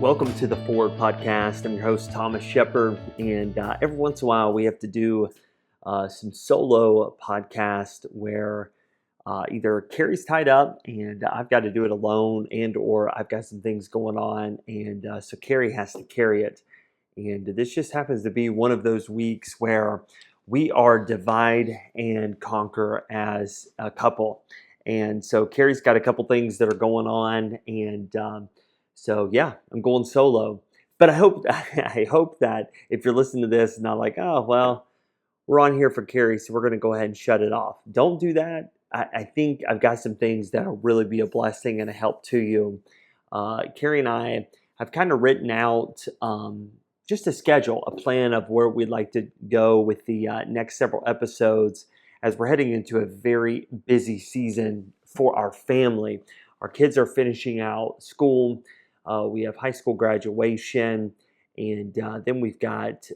Welcome to the Forward Podcast. I'm your host, Thomas Shepard, and every once in a while we have to do some solo podcast where either Carrie's tied up and I've got to do it alone, and or I've got some things going on, and so Carrie has to carry it. And this just happens to be one of those weeks where we are divide and conquer as a couple. And so Carrie's got a couple things that are going on, and so yeah, I'm going solo. But I hope that if you're listening to this, not like, oh well, we're on here for Carrie, so we're going to go ahead and shut it off. Don't do that. I think I've got some things that'll really be a blessing and a help to you. Carrie and I have kind of written out just a schedule, a plan of where we'd like to go with the next several episodes as we're heading into a very busy season for our family. Our kids are finishing out school. We have high school graduation, and then we've got,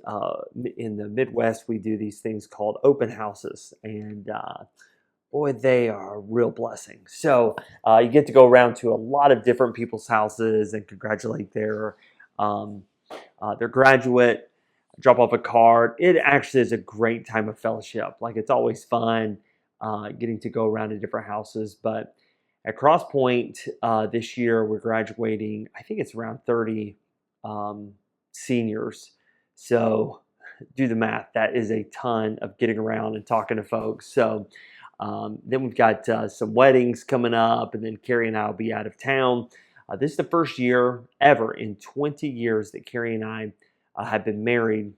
in the Midwest, we do these things called open houses, and boy, they are a real blessing. So you get to go around to a lot of different people's houses and congratulate their graduate, drop off a card. It actually is a great time of fellowship. Like, it's always fun getting to go around to different houses, but at Cross Point this year, we're graduating, I think it's around 30 seniors. So do the math. That is a ton of getting around and talking to folks. So then we've got some weddings coming up, and then Carrie and I will be out of town. This is the first year ever in 20 years that Carrie and I have been married.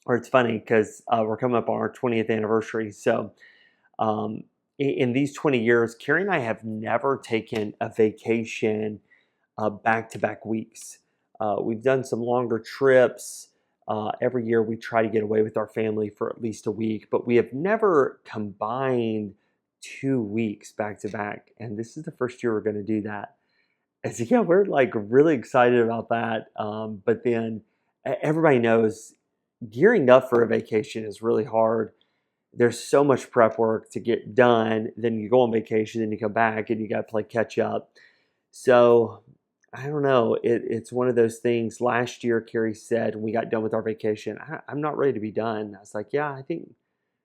Or it's funny because we're coming up on our 20th anniversary. So in these 20 years, Carrie and I have never taken a vacation back-to-back weeks. We've done some longer trips. Every year we try to get away with our family for at least a week, but we have never combined 2 weeks back-to-back. And this is the first year we're going to do that. And so, yeah, we're like really excited about that. But then everybody knows gearing up for a vacation is really hard. There's so much prep work to get done. Then you go on vacation, then you come back and you got to play catch up. So I don't know. It's one of those things. Last year, Carrie said when we got done with our vacation, I'm not ready to be done. I was like, yeah, I think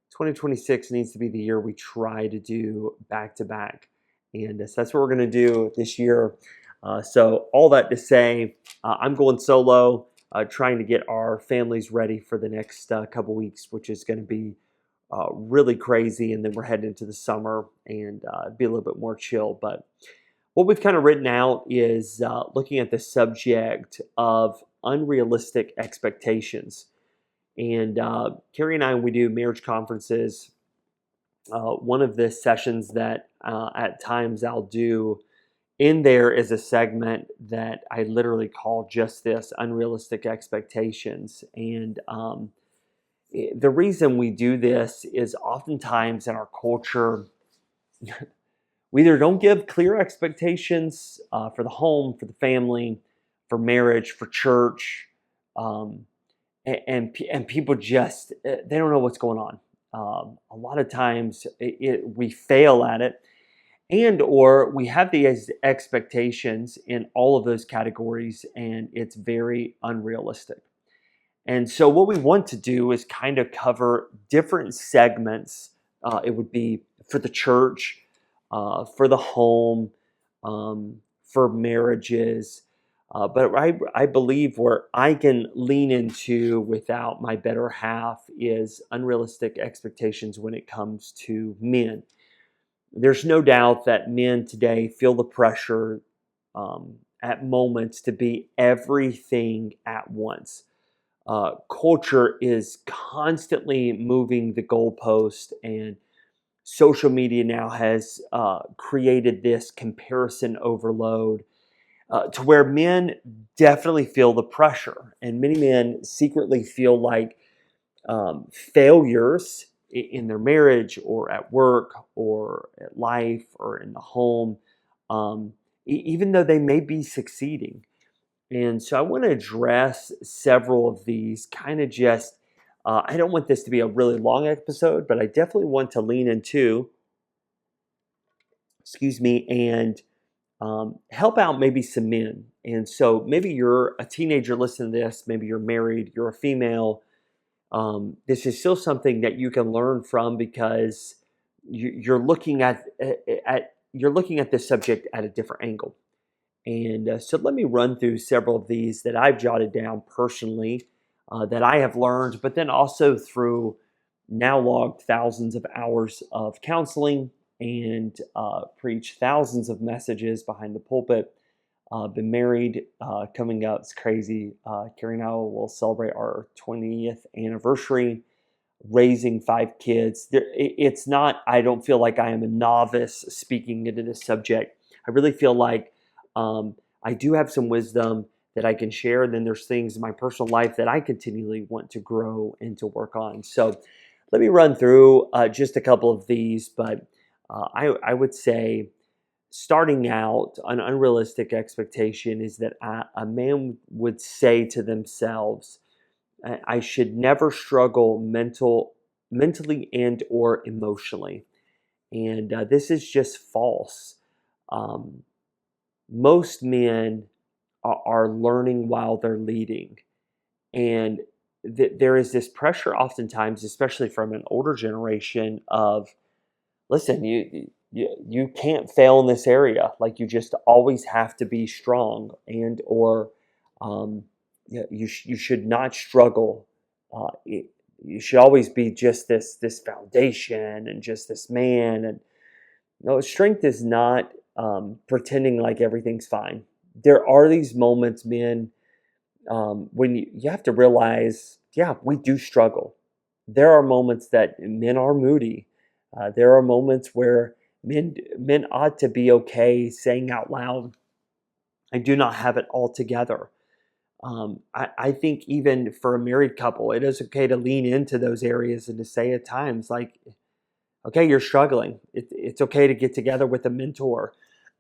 2026 needs to be the year we try to do back to back. And so that's what we're going to do this year. So all that to say, I'm going solo, trying to get our families ready for the next couple weeks, which is going to be really crazy, and then we're heading into the summer and be a little bit more chill. But what we've kind of written out is looking at the subject of unrealistic expectations. And Carrie and I, when we do marriage conferences, one of the sessions that at times I'll do in there is a segment that I literally call just this, unrealistic expectations. And the reason we do this is oftentimes in our culture, we either don't give clear expectations for the home, for the family, for marriage, for church, and people just, they don't know what's going on. A lot of times we fail at it, and or we have these expectations in all of those categories, and it's very unrealistic. And so what we want to do is kind of cover different segments. It would be for the church, for the home, for marriages. But I believe where I can lean into without my better half is unrealistic expectations when it comes to men. There's no doubt that men today feel the pressure at moments to be everything at once. Culture is constantly moving the goalpost, and social media now has created this comparison overload to where men definitely feel the pressure, and many men secretly feel like failures in their marriage or at work or at life or in the home, even though they may be succeeding. And so I want to address several of these kind of just, I don't want this to be a really long episode, but I definitely want to lean into, and help out maybe some men. And so maybe you're a teenager listening to this, maybe you're married, you're a female. This is still something that you can learn from because you're looking at you're looking at this subject at a different angle. And so let me run through several of these that I've jotted down personally that I have learned, but then also through now logged thousands of hours of counseling and preach thousands of messages behind the pulpit. Been married coming up. It's crazy. Carrie and I will celebrate our 20th anniversary, raising 5 kids. It's not, I don't feel like I am a novice speaking into this subject. I really feel like I do have some wisdom that I can share. And then there's things in my personal life that I continually want to grow and to work on. So let me run through just a couple of these, but I would say starting out, an unrealistic expectation is that a man would say to themselves, I should never struggle mentally and or emotionally. And this is just false. Um, most men are learning while they're leading. And there is this pressure oftentimes, especially from an older generation of, listen, you can't fail in this area. Like you just always have to be strong and or you should not struggle. You should always be just this foundation and just this man. And strength is not pretending like everything's fine. There are these moments, men, when you have to realize, yeah, we do struggle. There are moments that men are moody. There are moments where men ought to be okay saying out loud, I do not have it all together. I think even for a married couple, it is okay to lean into those areas and to say at times, like, okay, you're struggling. It's okay to get together with a mentor,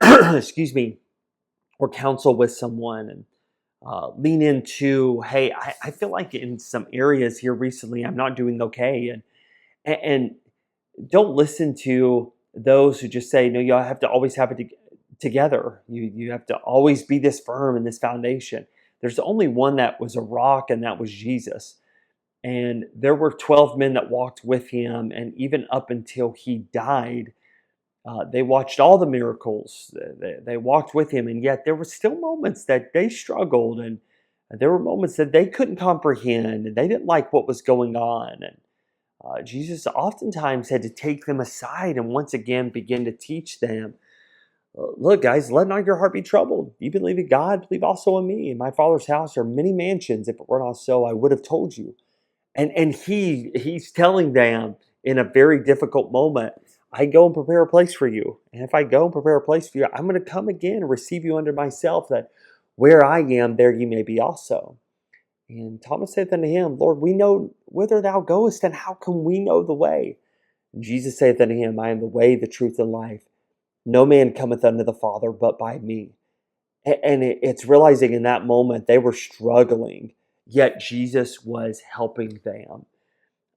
excuse me, or counsel with someone and lean into, hey, I feel like in some areas here recently, I'm not doing okay. And don't listen to those who just say, no, you have to always have it together. You have to always be this firm and this foundation. There's only one that was a rock, and that was Jesus. And there were 12 men that walked with him. And even up until he died, they watched all the miracles. They walked with him. And yet there were still moments that they struggled. And there were moments that they couldn't comprehend. And they didn't like what was going on. And Jesus oftentimes had to take them aside and once again begin to teach them, look, guys, let not your heart be troubled. You believe in God, believe also in me. In my Father's house are many mansions. If it were not so, I would have told you. And he's telling them in a very difficult moment, I go and prepare a place for you. And if I go and prepare a place for you, I'm going to come again and receive you unto myself, that where I am, there you may be also. And Thomas saith unto him, Lord, we know whither thou goest, and how can we know the way? And Jesus saith unto him, I am the way, the truth, and life. No man cometh unto the Father but by me. And it's realizing in that moment they were struggling, yet Jesus was helping them.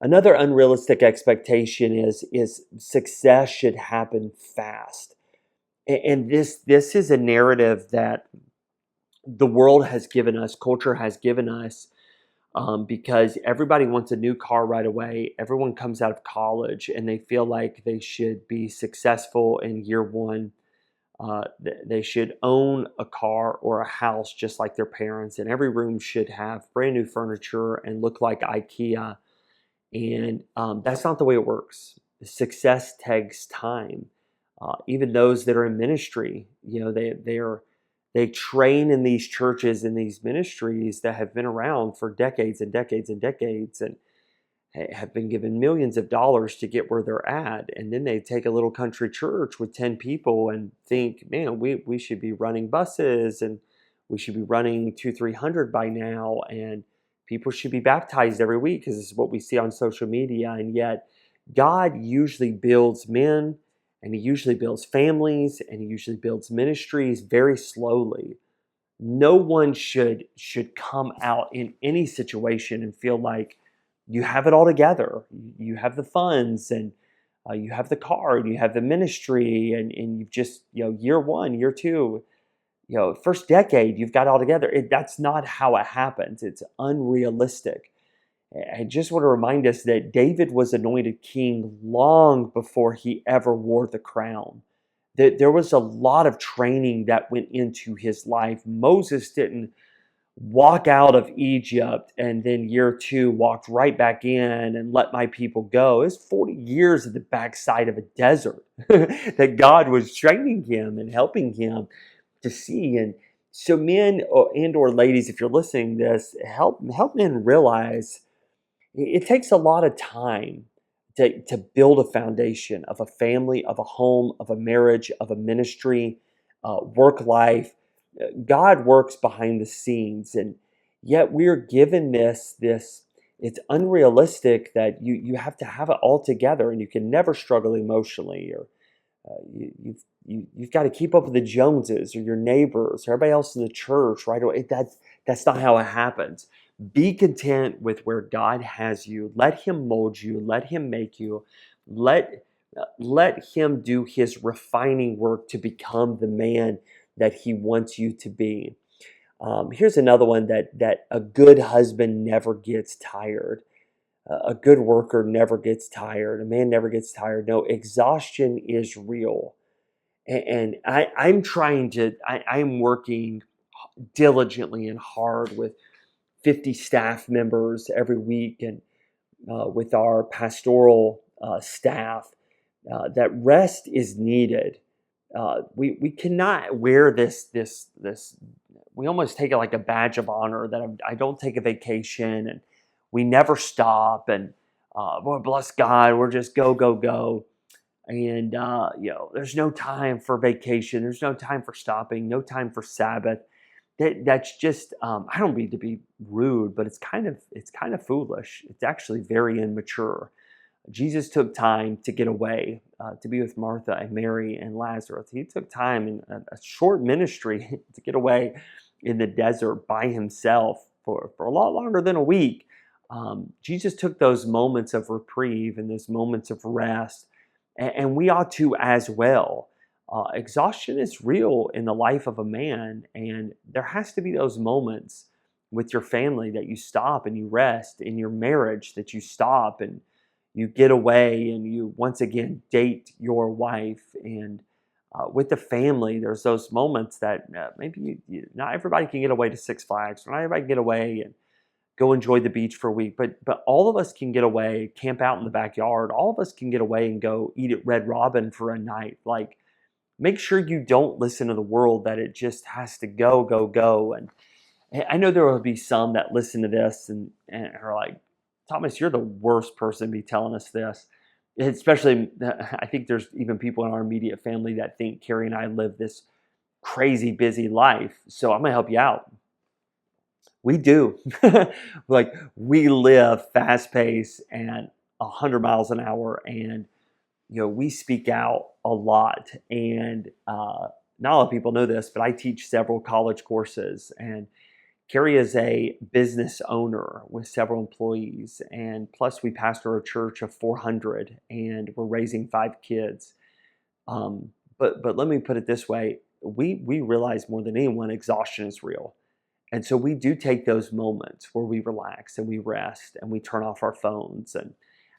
Another unrealistic expectation is success should happen fast. And this is a narrative that the world has given us, culture has given us, because everybody wants a new car right away. Everyone comes out of college and they feel like they should be successful in year one. They should own a car or a house just like their parents, and every room should have brand new furniture and look like IKEA. And that's not the way it works. Success takes time. Even those that are in ministry, they train in these churches and these ministries that have been around for decades and decades and decades, and have been given millions of dollars to get where they're at. And then they take a little country church with 10 people and think, man, we should be running buses and we should be running 200-300 by now. And people should be baptized every week because this is what we see on social media. And yet God usually builds men, and he usually builds families, and he usually builds ministries very slowly. No one should come out in any situation and feel like you have it all together. You have the funds and You have the car, and you have the ministry, and you've just, year one, year two, first decade, you've got it all together. That's not how it happens. It's unrealistic. I just want to remind us that David was anointed king long before he ever wore the crown. That there was a lot of training that went into his life. Moses didn't walk out of Egypt and then year two walked right back in and let my people go. It's 40 years at the backside of a desert that God was training him and helping him to see. And so men or ladies, if you're listening to this, help men realize it takes a lot of time to build a foundation of a family, of a home, of a marriage, of a ministry, work life. God works behind the scenes, and yet we're given this. It's unrealistic that you have to have it all together, and you can never struggle emotionally, or you've got to keep up with the Joneses or your neighbors or everybody else in the church right away. That's not how it happens. Be content with where God has you. Let Him mold you. Let Him make you. Let Him do His refining work to become the man that He wants you to be. Here's another one that a good husband never gets tired. A good worker never gets tired. A man never gets tired. No, exhaustion is real. And I'm working diligently and hard with 50 staff members every week, and with our pastoral staff, that rest is needed. We cannot wear this. We almost take it like a badge of honor that I don't take a vacation, and we never stop, and well, bless God, we're just go go go. And there's no time for vacation, there's no time for stopping, no time for Sabbath. That's just I don't mean to be rude, but it's kind of foolish. It's actually very immature. Jesus took time to get away, to be with Martha and Mary and Lazarus. He took time in a short ministry to get away in the desert by himself for a lot longer than a week. Jesus took those moments of reprieve and those moments of rest, and we ought to as well. Exhaustion is real in the life of a man, and there has to be those moments with your family that you stop and you rest, in your marriage that you stop and you get away and you once again date your wife. And with the family, there's those moments that maybe not everybody can get away to Six Flags, not everybody can get away and go enjoy the beach for a week, but all of us can get away, camp out in the backyard. All of us can get away and go eat at Red Robin for a night. Like, make sure you don't listen to the world that it just has to go, go, go. And I know there will be some that listen to this and are like, Thomas, you're the worst person to be telling us this. Especially, I think there's even people in our immediate family that think Carrie and I live this crazy busy life. So I'm going to help you out. We do. Like, we live fast paced and 100 miles an hour, and we speak out a lot. And not a lot of people know this, but I teach several college courses, and Carrie is a business owner with several employees, and plus we pastor a church of 400, and we're raising 5 kids. But let me put it this way: we realize more than anyone, exhaustion is real, and so we do take those moments where we relax and we rest and we turn off our phones. And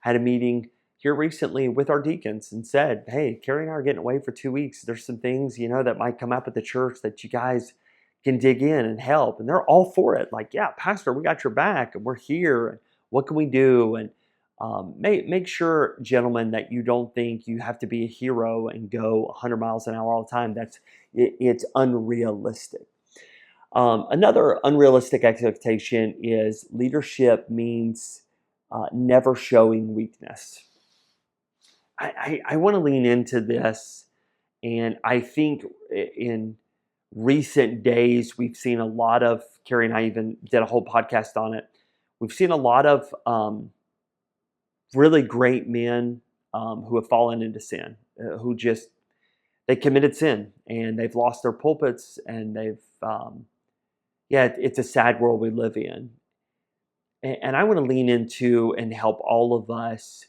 I had a meeting here recently with our deacons and said, "Hey, Carrie and I are getting away for 2 weeks. There's some things that might come up at the church that you guys can dig in and help." And they're all for it. Like, "Yeah, Pastor, we got your back, and we're here. And what can we do?" And make sure, gentlemen, that you don't think you have to be a hero and go 100 miles an hour all the time. It's unrealistic. Another unrealistic expectation is leadership means never showing weakness. I want to lean into this, and I think in recent days, we've seen a lot of, Carrie and I even did a whole podcast on it. We've seen a lot of really great men who have fallen into sin, they committed sin and they've lost their pulpits, and it's a sad world we live in. And I want to lean into and help all of us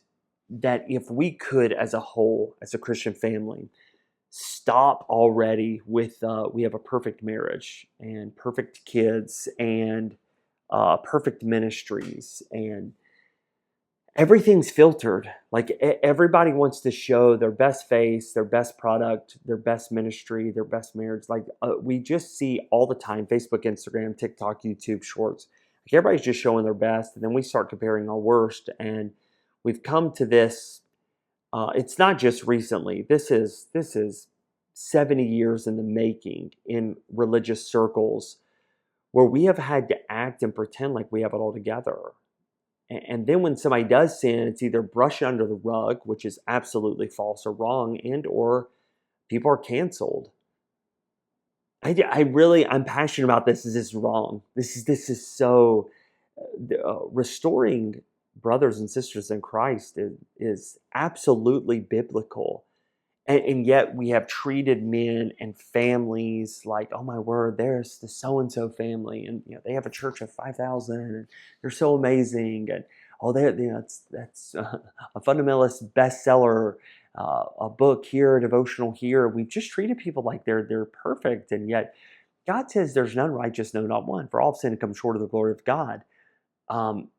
that if we could, as a whole, as a Christian family, stop already with we have a perfect marriage and perfect kids and perfect ministries, and everything's filtered. Like everybody wants to show their best face, their best product, their best ministry, their best marriage. Like we just see all the time: Facebook, Instagram, TikTok, YouTube Shorts. Like everybody's just showing their best, and then we start comparing our worst. And we've come to this. It's not just recently. This is 70 years in the making in religious circles, where we have had to act and pretend like we have it all together. And then when somebody does sin, it's either brushed under the rug, which is absolutely false or wrong, and or people are canceled. I'm passionate about this. This is wrong. This is so restoring brothers and sisters in Christ is absolutely biblical. And yet we have treated men and families like, oh my word, there's the so-and-so family, and they have a church of 5,000, and they're so amazing, and oh, that's a fundamentalist bestseller, a book here, a devotional here. We've just treated people like they're perfect, and yet God says there's none righteous, no, not one. For all have sinned and come short of the glory of God.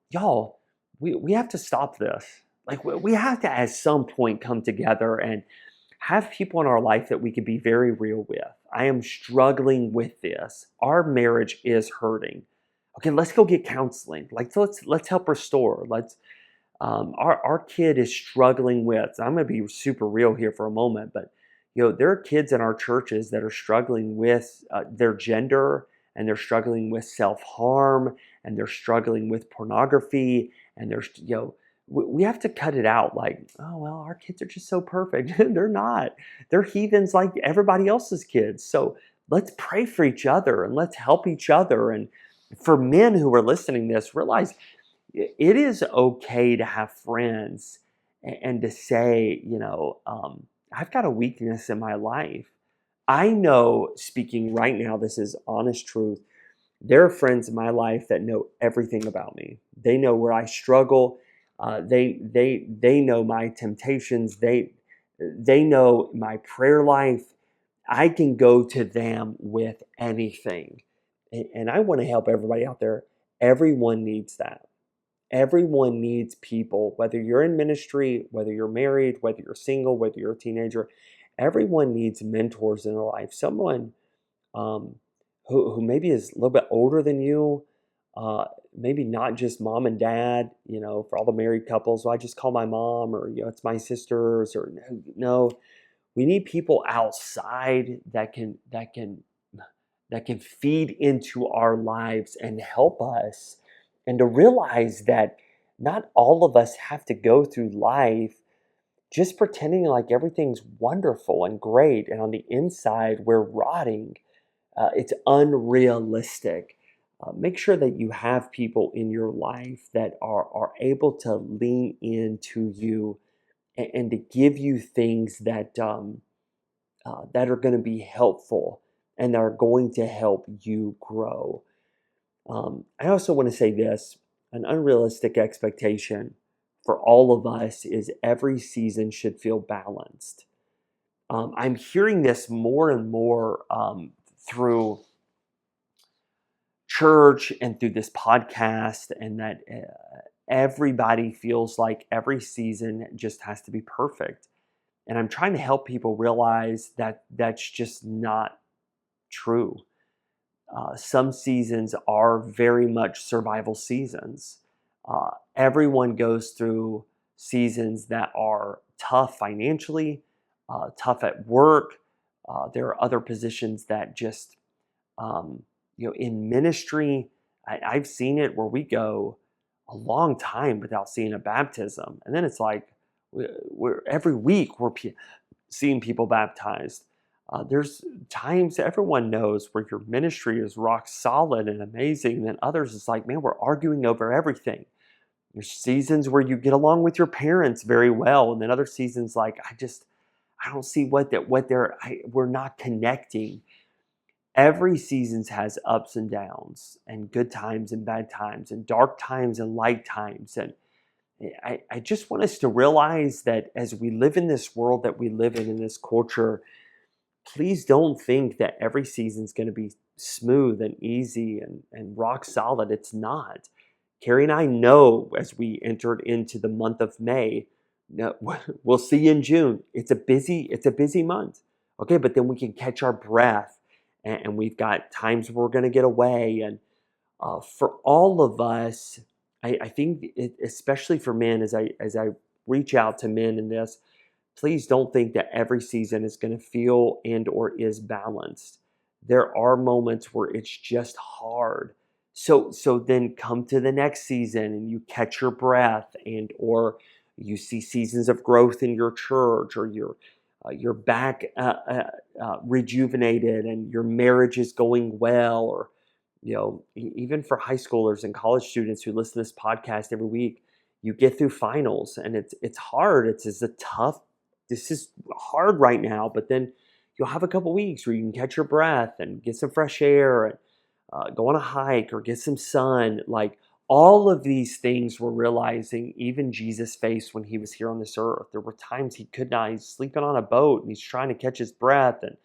Y'all, we have to stop this. Like we have to at some point come together and have people in our life that we can be very real with. I am struggling with this. Our marriage is hurting. Okay, let's go get counseling. Like let's help restore. Our kid is struggling with. I'm going to be super real here for a moment, but there are kids in our churches that are struggling with their gender, and they're struggling with self-harm, and they're struggling with pornography, and there's we have to cut it out. Like, oh well, our kids are just so perfect. They're not. They're heathens like everybody else's kids. So let's pray for each other and let's help each other. And for men who are listening to this, realize it is okay to have friends and to say, I've got a weakness in my life. I know, speaking right now, this is honest truth. There are friends in my life that know everything about me. They know where I struggle. They know my temptations. They know my prayer life. I can go to them with anything, and I want to help everybody out there. Everyone needs that. Everyone needs people, whether you're in ministry, whether you're married, whether you're single, whether you're a teenager. Everyone needs mentors in their life. Someone um, who maybe is a little bit older than you, maybe not just mom and dad. For all the married couples, well, I just call my mom, or it's my sisters, or no. We need people outside that can feed into our lives and help us, and to realize that not all of us have to go through life just pretending like everything's wonderful and great, and on the inside we're rotting. It's unrealistic. Make sure that you have people in your life that are able to lean into you, and to give you things that are going to be helpful and are going to help you grow. I also want to say this: an unrealistic expectation for all of us is every season should feel balanced. I'm hearing this more and more through church and through this podcast, and that everybody feels like every season just has to be perfect. And I'm trying to help people realize that that's just not true. Some seasons are very much survival seasons. Everyone goes through seasons that are tough financially, tough at work. There are other positions that just, in ministry, I've seen it where we go a long time without seeing a baptism. And then it's like, every week we're seeing people baptized. There's times everyone knows where your ministry is rock solid and amazing. And then others, it's like, man, we're arguing over everything. There's seasons where you get along with your parents very well, and then other seasons like I don't see we're not connecting. Every season has ups and downs, and good times and bad times, and dark times and light times, I just want us to realize that as we live in this world that we live in this culture, please don't think that every season's going to be smooth and easy and rock solid. It's not. Carrie and I know as we entered into the month of May, no, we'll see you in June. It's a busy month. Okay, but then we can catch our breath, and we've got times where we're going to get away. And for all of us, I think, especially for men, as I reach out to men in this, please don't think that every season is going to feel and or is balanced. There are moments where it's just hard. So then come to the next season and you catch your breath, and or you see seasons of growth in your church, or you're back rejuvenated and your marriage is going well, or even for high schoolers and college students who listen to this podcast every week, you get through finals and it's hard. It's a tough. This is hard right now, but then you'll have a couple weeks where you can catch your breath and get some fresh air and go on a hike or get some sun. Like, all of these things we're realizing even Jesus faced when he was here on this earth. There were times he could not. He's sleeping on a boat and he's trying to catch his breath, and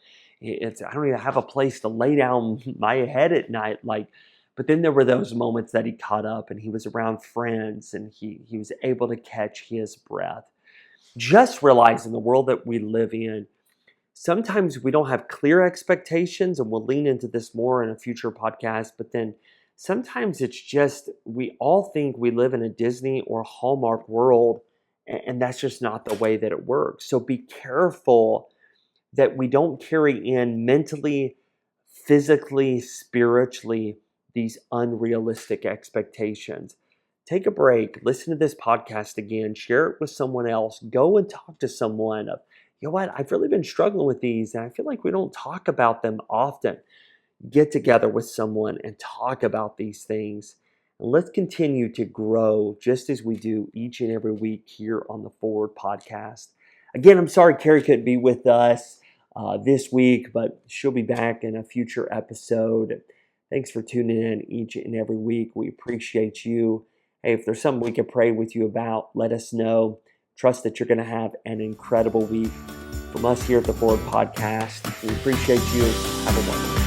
I don't even have a place to lay down my head at night. But then there were those moments that he caught up and he was around friends and he was able to catch his breath. Just realize in the world that we live in, sometimes we don't have clear expectations, and we'll lean into this more in a future podcast, but then sometimes it's just we all think we live in a Disney or Hallmark world, and that's just not the way that it works. So be careful that we don't carry in mentally, physically, spiritually, these unrealistic expectations. Take a break, listen to this podcast again, share it with someone else, go and talk to someone of, you know what, I've really been struggling with these and I feel like we don't talk about them often. Get together with someone and talk about these things. And let's continue to grow just as we do each and every week here on the Forward Podcast. Again, I'm sorry Carrie couldn't be with us this week, but she'll be back in a future episode. Thanks for tuning in each and every week. We appreciate you. Hey, if there's something we can pray with you about, let us know. Trust that you're going to have an incredible week. From us here at the Forward Podcast, we appreciate you. Have a wonderful day.